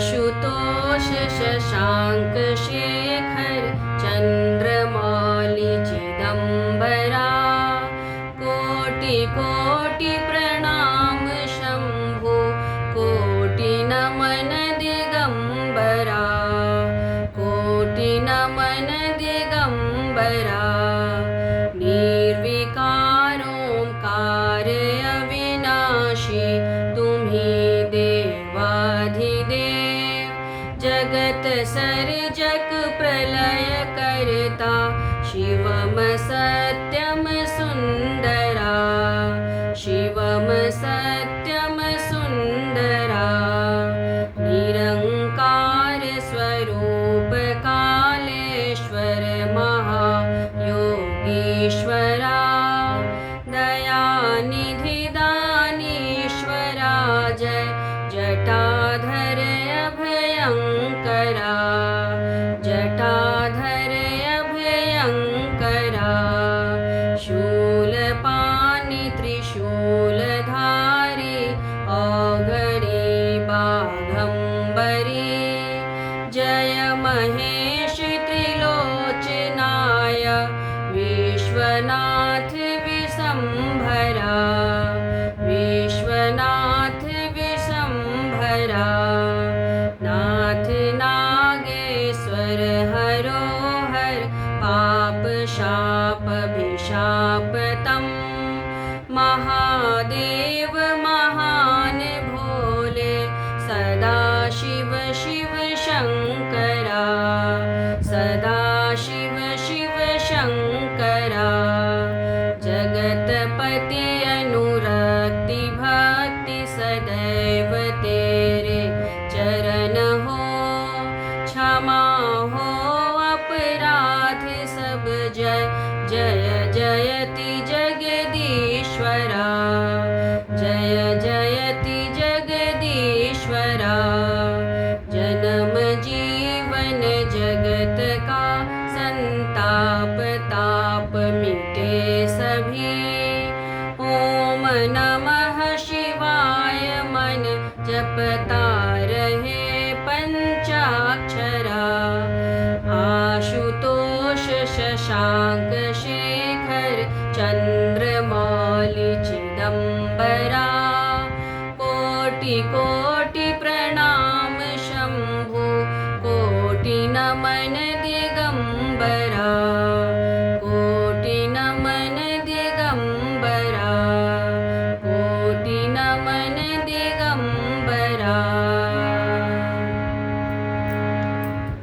आशुतोष शशांक शेखर चंद्रमौली चिदंबरा कोटि कोटि प्रणाम शंभो कोटि नमन दिगंबरा कोटि नमन दिगंबरा निर्विकारोंकार अविनाशी तुम्ही देवाधिदेव जगत सर्जक प्रलय करता शिवम सत्यम सुंदरा शिवम सत्यम सुंदरा निरंकार स्वरूप कालेश्वर महायोगीश्वरा दयानिधि दानीश्वरा जय जटाधर अभयंकरा जटाधर अभयंकरा शूलपाणि त्रिशूलधारी औघड़ी बाघंबरी जय महेश त्रिलोचनाय विश्वनाथ विशंभरा विश्वनाथ विशंभरा नाथ नागेश्वर हरोहर पाप शाप भिशापतम महादेव महान भोले सदा शिव शिव शंकरा सदा शिव शिव शंकरा जगतपति अनुरक्ति भक्ति सदैव तेरे चरण हो क्षमा हो अपराध सब जय जय जयति जगदीश्वरा जय जयति जगदीश्वरा जन्म जीवन जगत का संताप ताप मिटे सभी ओम नमः शिवाय मन जपता रहे पंचाक्षरा आशुतोष शशांक शेखर चंद्रमौली चिदंबरा कोटि कोटि